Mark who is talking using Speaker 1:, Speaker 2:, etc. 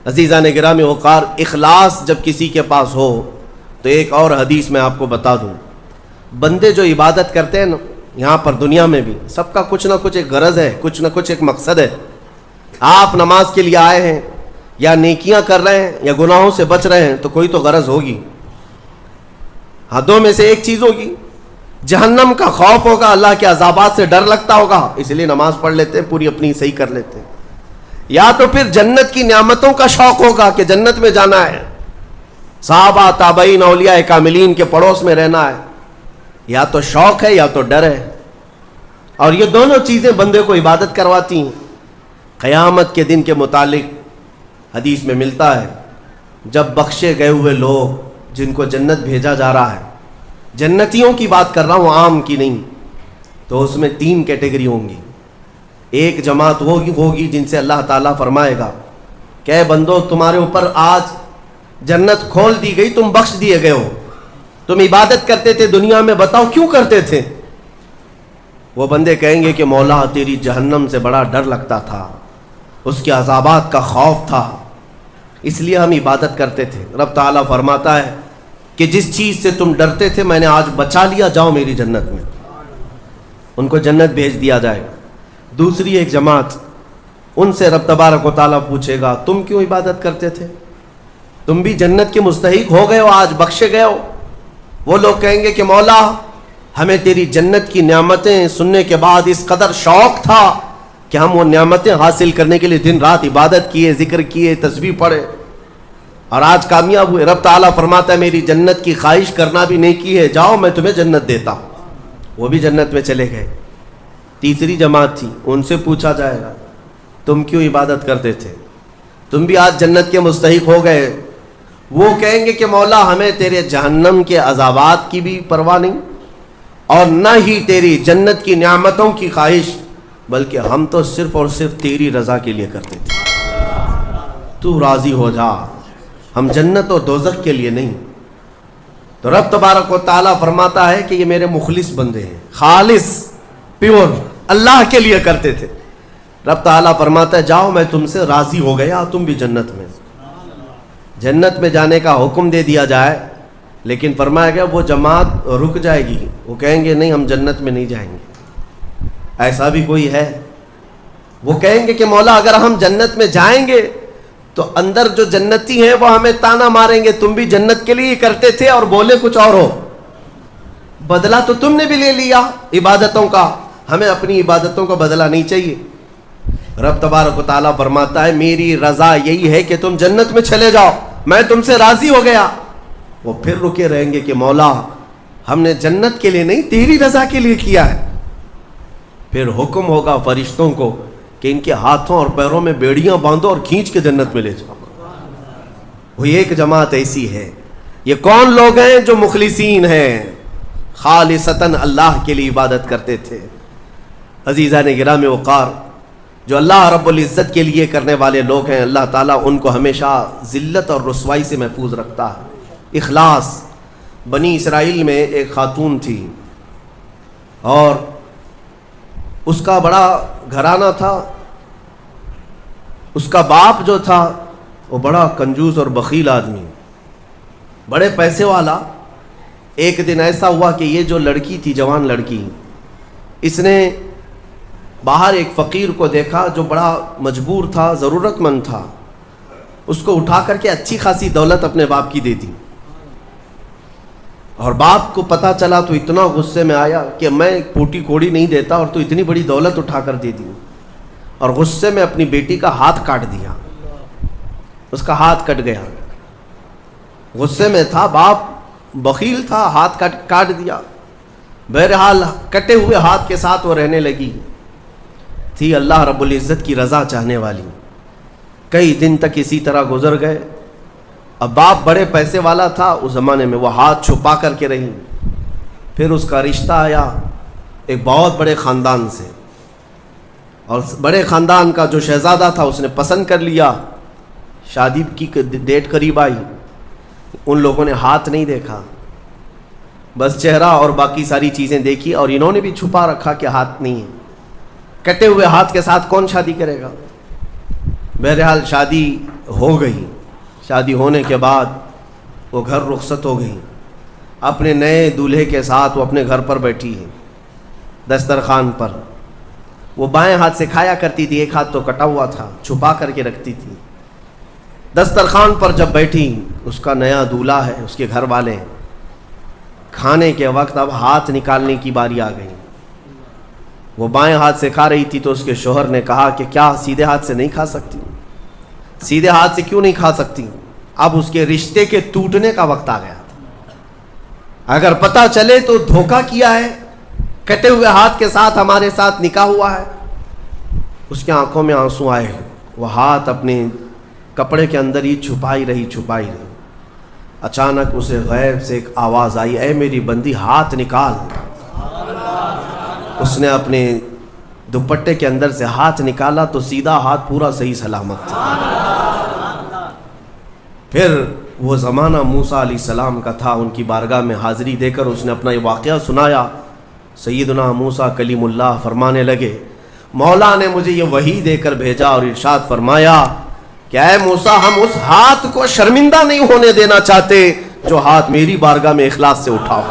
Speaker 1: عزیزان گرامی وقار، اخلاص جب کسی کے پاس ہو تو ایک اور حدیث میں آپ کو بتا دوں، بندے جو عبادت کرتے ہیں نا یہاں پر دنیا میں بھی، سب کا کچھ نہ کچھ ایک غرض ہے، کچھ نہ کچھ ایک مقصد ہے۔ آپ نماز کے لیے آئے ہیں یا نیکیاں کر رہے ہیں یا گناہوں سے بچ رہے ہیں تو کوئی تو غرض ہوگی، حدوں میں سے ایک چیز ہوگی، جہنم کا خوف ہوگا، اللہ کے عذابات سے ڈر لگتا ہوگا، اس لیے نماز پڑھ لیتے ہیں، پوری اپنی صحیح کر لیتے ہیں، یا تو پھر جنت کی نعمتوں کا شوق ہوگا کہ جنت میں جانا ہے، صحابہ تابعین اولیاء کاملین کے پڑوس میں رہنا ہے، یا تو شوق ہے یا تو ڈر ہے، اور یہ دونوں چیزیں بندے کو عبادت کرواتی ہیں۔ قیامت کے دن کے متعلق حدیث میں ملتا ہے، جب بخشے گئے ہوئے لوگ جن کو جنت بھیجا جا رہا ہے، جنتیوں کی بات کر رہا ہوں، عام کی نہیں، تو اس میں 3 کیٹیگری ہوں گی۔ ایک جماعت ہوگی جن سے اللہ تعالیٰ فرمائے گا کہ اے بندو، تمہارے اوپر آج جنت کھول دی گئی، تم بخش دیے گئے ہو، تم عبادت کرتے تھے دنیا میں، بتاؤ کیوں کرتے تھے؟ وہ بندے کہیں گے کہ مولا تیری جہنم سے بڑا ڈر لگتا تھا، اس کے عذابات کا خوف تھا، اس لیے ہم عبادت کرتے تھے۔ رب تعالیٰ فرماتا ہے کہ جس چیز سے تم ڈرتے تھے میں نے آج بچا لیا، جاؤ میری جنت میں، ان کو جنت بھیج دیا جائے گا۔ دوسری ایک جماعت، ان سے رب تبارک و تعالیٰ پوچھے گا تم کیوں عبادت کرتے تھے، تم بھی جنت کے مستحق ہو گئے ہو، آج بخشے گئے ہو۔ وہ لوگ کہیں گے کہ مولا ہمیں تیری جنت کی نعمتیں سننے کے بعد اس قدر شوق تھا کہ ہم وہ نعمتیں حاصل کرنے کے لیے دن رات عبادت کیے، ذکر کیے، تسبیح پڑھے، اور آج کامیاب ہوئے۔ رب تعالیٰ فرماتا ہے میری جنت کی خواہش کرنا بھی نیکی ہے، جاؤ میں تمہیں جنت دیتا ہوں۔ وہ بھی جنت میں چلے گئے۔ تیسری جماعت تھی، ان سے پوچھا جائے گا تم کیوں عبادت کرتے تھے، تم بھی آج جنت کے مستحق ہو گئے۔ وہ کہیں گے کہ مولا ہمیں تیرے جہنم کے عذابات کی بھی پرواہ نہیں، اور نہ ہی تیری جنت کی نعمتوں کی خواہش، بلکہ ہم تو صرف اور صرف تیری رضا کے لیے کرتے تھے، تو راضی ہو جا، ہم جنت اور دوزخ کے لیے نہیں۔ تو رب تبارک و تعالیٰ فرماتا ہے کہ یہ میرے مخلص بندے ہیں، خالص پیور اللہ کے لیے کرتے تھے۔ رب تعالیٰ فرماتا ہے جاؤ میں تم سے راضی ہو گیا، تم بھی جنت میں۔ جنت میں جانے کا حکم دے دیا جائے، لیکن فرمایا گیا وہ جماعت رک جائے گی، وہ کہیں گے نہیں ہم جنت میں نہیں جائیں گے۔ ایسا بھی کوئی ہے، وہ کہیں گے کہ مولا اگر ہم جنت میں جائیں گے تو اندر جو جنتی ہیں وہ ہمیں تانا ماریں گے، تم بھی جنت کے لیے کرتے تھے اور بولے کچھ اور ہو، بدلہ تو تم نے بھی لے لیا عبادتوں کا، ہمیں اپنی عبادتوں کا بدلہ نہیں چاہیے۔ رب تبارک و تعالیٰ فرماتا ہے میری رضا یہی ہے کہ تم جنت میں چلے جاؤ، میں تم سے راضی ہو گیا۔ وہ پھر رکے رہیں گے کہ مولا ہم نے جنت کے لیے نہیں تیری رضا کے لیے کیا ہے۔ پھر حکم ہوگا فرشتوں کو کہ ان کے ہاتھوں اور پیروں میں بیڑیاں باندھو اور کھینچ کے جنت میں لے جاؤ۔ وہ ایک جماعت ایسی ہے۔ یہ کون لوگ ہیں؟ جو مخلصین ہیں، خالصتاً اللہ کے لیے عبادت کرتے تھے۔ عزیزان گرامی وقار، جو اللہ رب العزت کے لیے کرنے والے لوگ ہیں، اللہ تعالیٰ ان کو ہمیشہ ذلت اور رسوائی سے محفوظ رکھتا ہے۔ اخلاص۔ بنی اسرائیل میں ایک خاتون تھی اور اس کا بڑا گھرانہ تھا، اس کا باپ جو تھا وہ بڑا کنجوس اور بخیل آدمی، بڑے پیسے والا۔ ایک دن ایسا ہوا کہ یہ جو لڑکی تھی، جوان لڑکی، اس نے باہر ایک فقیر کو دیکھا جو بڑا مجبور تھا، ضرورت مند تھا، اس کو اٹھا کر کے اچھی خاصی دولت اپنے باپ کی دے دی، اور باپ کو پتہ چلا تو اتنا غصے میں آیا کہ میں پوٹی کوڑی نہیں دیتا اور تو اتنی بڑی دولت اٹھا کر دے دی، اور غصے میں اپنی بیٹی کا ہاتھ کاٹ دیا، اس کا ہاتھ کٹ گیا۔ غصے میں تھا باپ، بخیل تھا، ہاتھ کاٹ دیا۔ بہرحال کٹے ہوئے ہاتھ کے ساتھ وہ رہنے لگی، تھی اللہ رب العزت کی رضا چاہنے والی۔ کئی دن تک اسی طرح گزر گئے۔ اب باپ بڑے پیسے والا تھا اس زمانے میں، وہ ہاتھ چھپا کر کے رہی۔ پھر اس کا رشتہ آیا ایک بہت بڑے خاندان سے، اور بڑے خاندان کا جو شہزادہ تھا اس نے پسند کر لیا۔ شادی کی ڈیٹ قریب آئی، ان لوگوں نے ہاتھ نہیں دیکھا، بس چہرہ اور باقی ساری چیزیں دیکھی، اور انہوں نے بھی چھپا رکھا کہ ہاتھ نہیں ہے۔ کٹے ہوئے ہاتھ کے ساتھ کون شادی کرے گا؟ بہرحال شادی ہو گئی. شادی ہونے کے بعد وہ گھر رخصت ہو گئی. اپنے نئے دولہے کے ساتھ وہ اپنے گھر پر بیٹھی ہے دسترخوان پر. وہ بائیں ہاتھ سے کھایا کرتی تھی, ایک ہاتھ تو کٹا ہوا تھا, چھپا کر کے رکھتی تھی. دسترخوان پر جب بیٹھی, اس کا نیا دولہا ہے, اس کے گھر والے, کھانے کے وقت اب ہاتھ نکالنے کی باری آ گئی. وہ بائیں ہاتھ سے کھا رہی تھی تو اس کے شوہر نے کہا کہ کیا سیدھے ہاتھ سے نہیں کھا سکتی؟ سیدھے ہاتھ سے کیوں نہیں کھا سکتی؟ اب اس کے رشتے کے ٹوٹنے کا وقت آ گیا تھا. اگر پتہ چلے تو دھوکہ کیا ہے, کٹے ہوئے ہاتھ کے ساتھ ہمارے ساتھ نکاح ہوا ہے. اس کے آنکھوں میں آنسو آئے. وہ ہاتھ اپنے کپڑے کے اندر ہی چھپائی رہی. اچانک اسے غیب سے ایک آواز آئی, اے میری بندی ہاتھ نکال. اس نے اپنے دوپٹے کے اندر سے ہاتھ نکالا تو سیدھا ہاتھ پورا صحیح سلامت تھا. پھر وہ زمانہ موسیٰ علیہ السلام کا تھا. ان کی بارگاہ میں حاضری دے کر اس نے اپنا یہ واقعہ سنایا. سیدنا موسیٰ کلیم اللہ فرمانے لگے, مولا نے مجھے یہ وحی دے کر بھیجا اور ارشاد فرمایا کہ اے موسیٰ, ہم اس ہاتھ کو شرمندہ نہیں ہونے دینا چاہتے جو ہاتھ میری بارگاہ میں اخلاص سے اٹھاؤ.